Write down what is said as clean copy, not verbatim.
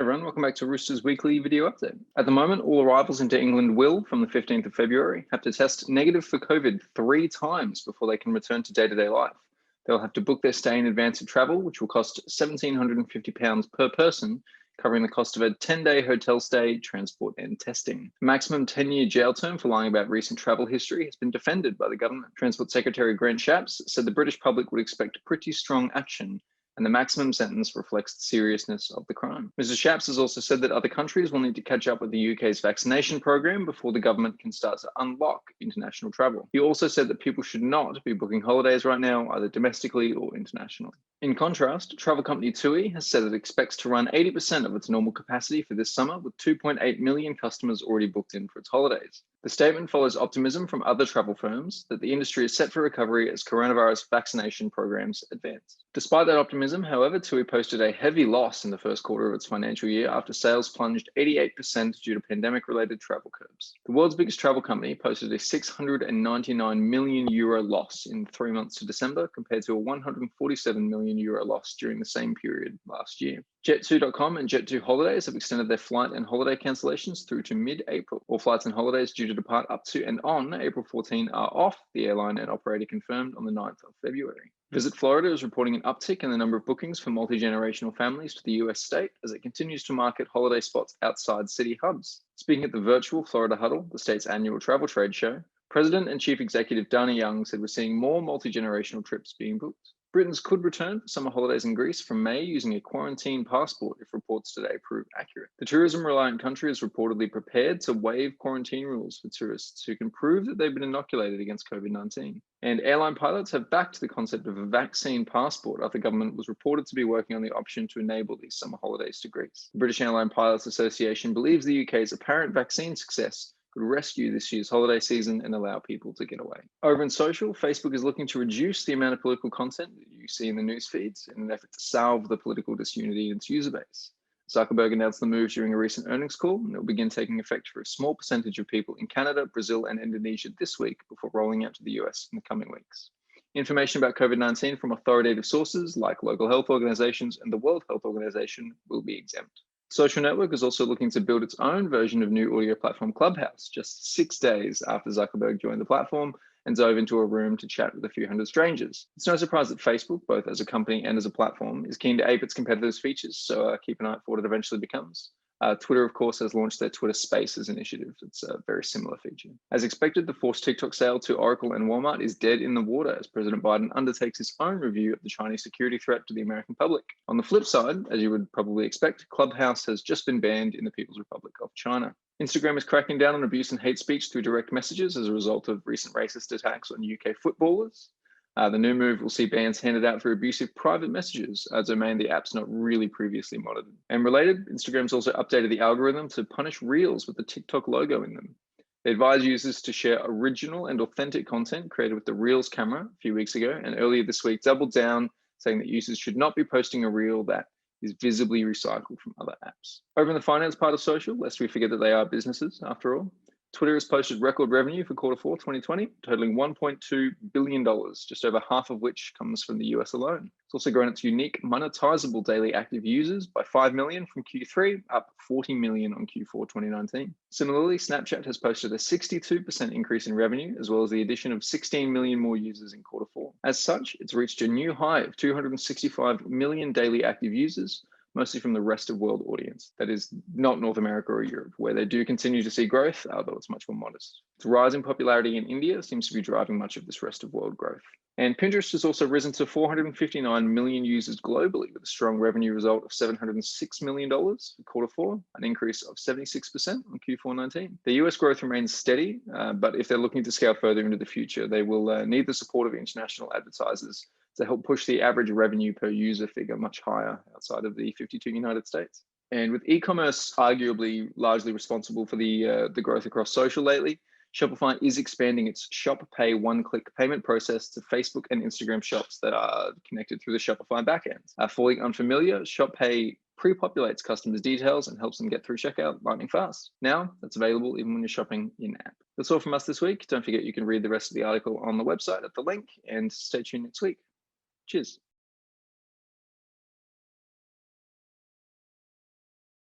Everyone, welcome back to Rooster's weekly video update. At the moment, all arrivals into England will, from the 15th of February, have to test negative for COVID 3 times before they can return to day-to-day life. They'll have to book their stay in advance of travel, which will cost £1,750 per person, covering the cost of a 10-day hotel stay, transport and testing. A maximum 10-year jail term for lying about recent travel history has been defended by the government. Transport Secretary Grant Shapps said the British public would expect pretty strong action, and the maximum sentence reflects the seriousness of the crime. Mr. Shapps has also said that other countries will need to catch up with the UK's vaccination program before the government can start to unlock international travel. He also said that people should not be booking holidays right now, either domestically or internationally. In contrast, travel company TUI has said it expects to run 80% of its normal capacity for this summer, with 2.8 million customers already booked in for its holidays. The statement follows optimism from other travel firms that the industry is set for recovery as coronavirus vaccination programs advance. Despite that optimism, however, TUI posted a heavy loss in the first quarter of its financial year after sales plunged 88% due to pandemic-related travel curbs. The world's biggest travel company posted a €699 million loss in 3 months to December, compared to a €147 million loss during the same period last year. Jet2.com and Jet2 Holidays have extended their flight and holiday cancellations through to mid-April. All flights and holidays due to depart up to and on April 14 are off, the airline and operator confirmed on the 9th of February. Visit Florida is reporting an uptick in the number of bookings for multi-generational families to the US state as it continues to market holiday spots outside city hubs. Speaking at the virtual Florida Huddle, the state's annual travel trade show, President and Chief Executive Dana Young said we're seeing more multi-generational trips being booked. Britons could return for summer holidays in Greece from May using a quarantine passport if reports today prove accurate. The tourism-reliant country is reportedly prepared to waive quarantine rules for tourists who can prove that they've been inoculated against COVID-19. And airline pilots have backed the concept of a vaccine passport after the government was reported to be working on the option to enable these summer holidays to Greece. The British Airline Pilots Association believes the UK's apparent vaccine success could rescue this year's holiday season and allow people to get away. Over in social, Facebook is looking to reduce the amount of political content that you see in the news feeds in an effort to salve the political disunity in its user base. Zuckerberg announced the move during a recent earnings call, and it will begin taking effect for a small percentage of people in Canada, Brazil, and Indonesia this week before rolling out to the US in the coming weeks. Information about COVID-19 from authoritative sources like local health organizations and the World Health Organization will be exempt. Social Network is also looking to build its own version of new audio platform Clubhouse, just 6 days after Zuckerberg joined the platform and dove into a room to chat with a few hundred strangers. It's no surprise that Facebook, both as a company and as a platform, is keen to ape its competitors' features, so keep an eye out for what it eventually becomes. Twitter, of course, has launched their Twitter Spaces initiative. It's a very similar feature. As expected, the forced TikTok sale to Oracle and Walmart is dead in the water as President Biden undertakes his own review of the Chinese security threat to the American public. On the flip side, as you would probably expect, Clubhouse has just been banned in the People's Republic of China. Instagram is cracking down on abuse and hate speech through direct messages as a result of recent racist attacks on UK footballers. The new move will see bans handed out for abusive private messages, a domain the app's not really previously monitored. And related, Instagram's also updated the algorithm to punish Reels with the TikTok logo in them. They advise users to share original and authentic content created with the Reels camera a few weeks ago, and earlier this week doubled down, saying that users should not be posting a Reel that is visibly recycled from other apps. Over in the finance part of social, lest we forget that they are businesses after all, Twitter has posted record revenue for quarter 4 2020, totaling $1.2 billion, just over half of which comes from the US alone. It's also grown its unique monetizable daily active users by 5 million from Q3, up 40 million on Q4 2019. Similarly, Snapchat has posted a 62% increase in revenue, as well as the addition of 16 million more users in quarter 4. As such, it's reached a new high of 265 million daily active users, mostly from the rest of world audience. That is not North America or Europe, where they do continue to see growth, although it's much more modest. Its rising popularity in India seems to be driving much of this rest of world growth. And Pinterest has also risen to 459 million users globally, with a strong revenue result of $706 million for quarter 4, an increase of 76% on Q4 19. The US growth remains steady, but if they're looking to scale further into the future, they will need the support of international advertisers to help push the average revenue per user figure much higher outside of the 52 United States. And with e-commerce arguably largely responsible for the growth across social lately, Shopify is expanding its Shop Pay one-click payment process to Facebook and Instagram shops that are connected through the Shopify backend. Falling unfamiliar, Shop Pay pre-populates customers' details and helps them get through checkout lightning fast. Now, that's available even when you're shopping in-app. That's all from us this week. Don't forget you can read the rest of the article on the website at the link, and stay tuned next week. Cheers.